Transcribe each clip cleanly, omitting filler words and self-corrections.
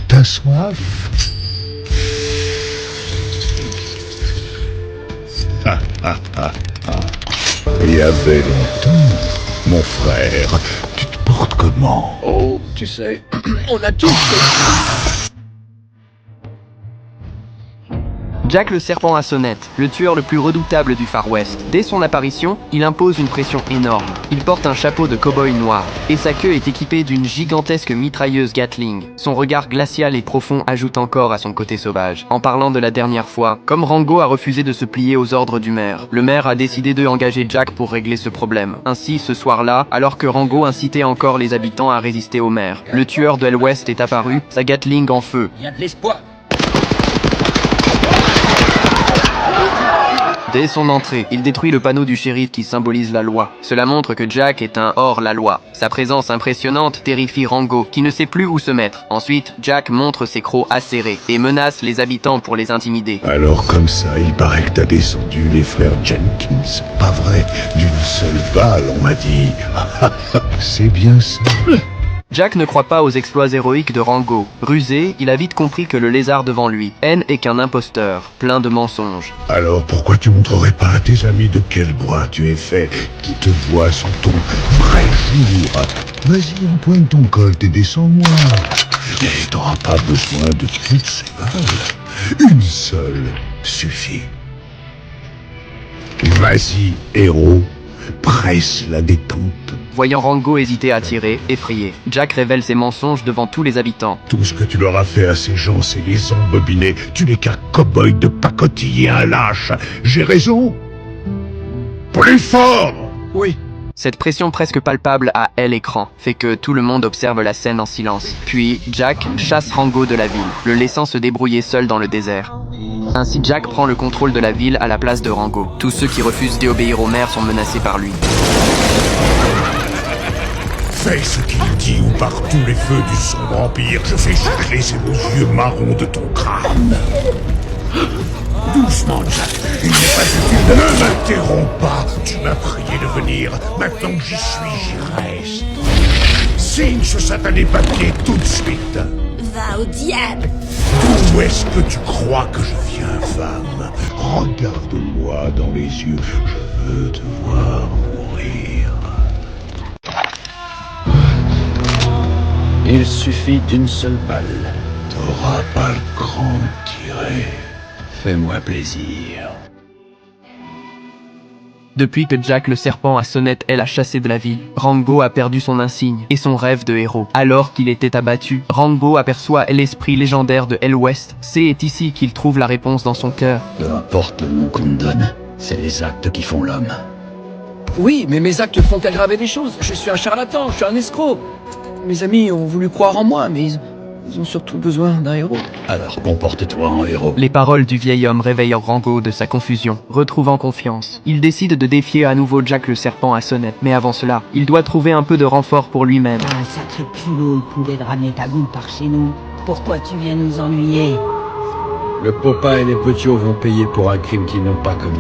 T'as soif? Il y avait longtemps, mon frère. Tu te portes comment? Oh, tu sais, on a tous fait... Jack le serpent à sonnette, le tueur le plus redoutable du Far West. Dès son apparition, il impose une pression énorme. Il porte un chapeau de cow-boy noir, et sa queue est équipée d'une gigantesque mitrailleuse Gatling. Son regard glacial et profond ajoute encore à son côté sauvage. En parlant de la dernière fois, comme Rango a refusé de se plier aux ordres du maire, le maire a décidé d'engager Jack pour régler ce problème. Ainsi, ce soir-là, alors que Rango incitait encore les habitants à résister au maire, le tueur de Hell West est apparu, sa Gatling en feu. Il y a de l'espoir. Dès son entrée, il détruit le panneau du shérif qui symbolise la loi. Cela montre que Jack est un hors-la-loi. Sa présence impressionnante terrifie Rango, qui ne sait plus où se mettre. Ensuite, Jack montre ses crocs acérés et menace les habitants pour les intimider. Alors comme ça, il paraît que t'as descendu les frères Jenkins. Pas vrai, d'une seule balle, on m'a dit. C'est bien ça. Jack ne croit pas aux exploits héroïques de Rango. Rusé, il a vite compris que le lézard devant lui, N, est qu'un imposteur, plein de mensonges. Alors pourquoi tu montrerais pas à tes amis de quel bois tu es fait, qui te voient sous ton vrai jour? Vas-y, empoigne ton colt et descends-moi. Et t'auras pas besoin de toutes ces balles. Une seule suffit. Vas-y, héros, presse la détente. Voyant Rango hésiter à tirer, effrayé, Jack révèle ses mensonges devant tous les habitants. Tout ce que tu leur as fait à ces gens, c'est les embobiner. Tu n'es qu'un cow-boy de pacotille, un lâche. J'ai raison? Plus fort! Oui. Cette pression presque palpable à l'écran fait que tout le monde observe la scène en silence. Puis, Jack chasse Rango de la ville, le laissant se débrouiller seul dans le désert. Ainsi, Jack prend le contrôle de la ville à la place de Rango. Tous ceux qui refusent d'obéir au maire sont menacés par lui. Fais ce qu'il dit ou par tous les feux du sombre empire, je fais gicler ces beaux yeux marrons de ton crâne. Doucement, Jack. Il n'est pas utile de... Ne m'interromps pas. Tu m'as prié de venir. Maintenant que j'y suis, j'y reste. Signe ce satané papier tout de suite. Va au diable! D'où est-ce que tu crois que je viens, femme? Regarde-moi dans les yeux. Je veux te voir mourir. Il suffit d'une seule balle. T'auras pas le cran de tirer. Fais-moi plaisir. Depuis que Jack le serpent à sonnette l'a chassé de la ville, Rango a perdu son insigne et son rêve de héros. Alors qu'il était abattu, Rango aperçoit l'esprit légendaire de Hell West. C'est ici qu'il trouve la réponse dans son cœur. Peu importe le nom qu'on me donne, c'est les actes qui font l'homme. Oui, mais mes actes font aggraver les choses. Je suis un charlatan, je suis un escroc. Mes amis ont voulu croire en moi, mais ils ont surtout besoin d'un héros. Alors comporte-toi en héros. Les paroles du vieil homme réveillent Rango de sa confusion. Retrouvant confiance, il décide de défier à nouveau Jack le serpent à sonnette. Mais avant cela, il doit trouver un peu de renfort pour lui-même. Un sacré culot, le poulet de ramer ta goule par chez nous. Pourquoi tu viens nous ennuyer? Le Popin et les Petits vont payer pour un crime qu'ils n'ont pas commis.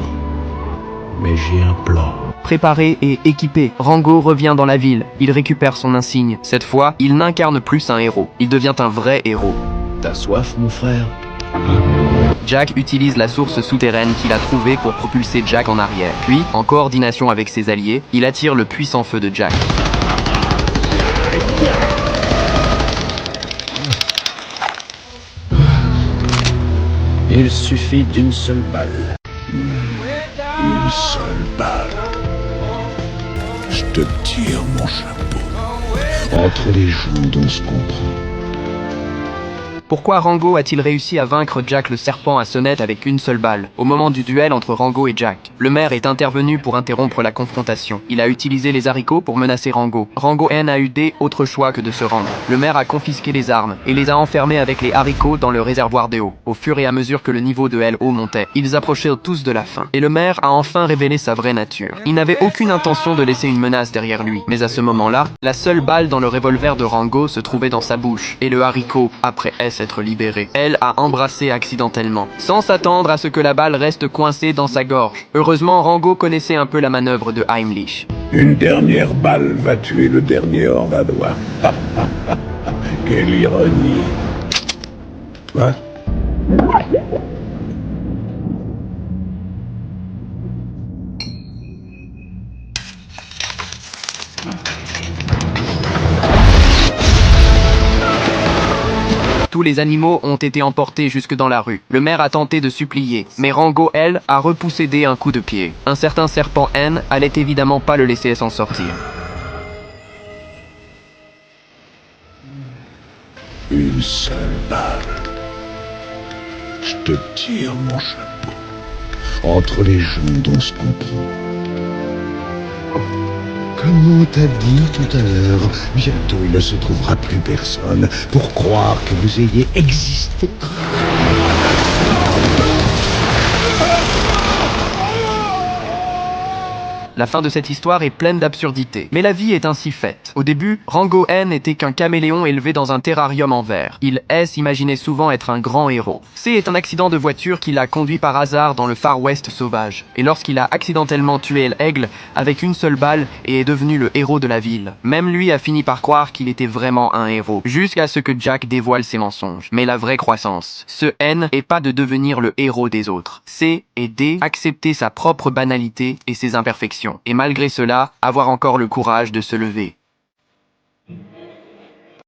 Mais j'ai un plan. Préparé et équipé, Rango revient dans la ville. Il récupère son insigne. Cette fois, il n'incarne plus un héros. Il devient un vrai héros. T'as soif, mon frère? Jack utilise la source souterraine qu'il a trouvée pour propulser Jack en arrière. Puis, en coordination avec ses alliés, il attire le puissant feu de Jack. Il suffit d'une seule balle. Une seule balle. Je te tire mon chapeau. Entre les jambes, on se comprend. Pourquoi Rango a-t-il réussi à vaincre Jack le serpent à sonnette avec une seule balle, au moment du duel entre Rango et Jack? Le maire est intervenu pour interrompre la confrontation. Il a utilisé les haricots pour menacer Rango. Rango n'a eu autre choix que de se rendre. Le maire a confisqué les armes et les a enfermés avec les haricots dans le réservoir d'eau. Au fur et à mesure que le niveau de LO montait, ils approchaient tous de la fin. Et le maire a enfin révélé sa vraie nature. Il n'avait aucune intention de laisser une menace derrière lui. Mais à ce moment-là, la seule balle dans le revolver de Rango se trouvait dans sa bouche. Et le haricot, après s'être libéré, elle a embrassé accidentellement, sans s'attendre à ce que la balle reste coincée dans sa gorge. Heureusement, Rango connaissait un peu la manœuvre de Heimlich. Une dernière balle va tuer le dernier hors-la-loi. Quelle ironie. Quoi? Tous les animaux ont été emportés jusque dans la rue. Le maire a tenté de supplier, mais Rango, elle, a repoussé d'un coup de pied. Un certain serpent N allait évidemment pas le laisser s'en sortir. Une seule balle. Je te tire mon chapeau. Entre les jambes on se comprend. Comme on t'a dit tout à l'heure, bientôt il ne se trouvera plus personne pour croire que vous ayez existé. La fin de cette histoire est pleine d'absurdités. Mais la vie est ainsi faite. Au début, Rango N n'était qu'un caméléon élevé dans un terrarium en verre. Il s'imaginait souvent être un grand héros. C est un accident de voiture qui l'a conduit par hasard dans le Far West sauvage. Et lorsqu'il a accidentellement tué l'aigle avec une seule balle et est devenu le héros de la ville. Même lui a fini par croire qu'il était vraiment un héros. Jusqu'à ce que Jack dévoile ses mensonges. Mais la vraie croissance, ce N est pas de devenir le héros des autres. C et D, accepter sa propre banalité et ses imperfections. Et malgré cela, avoir encore le courage de se lever.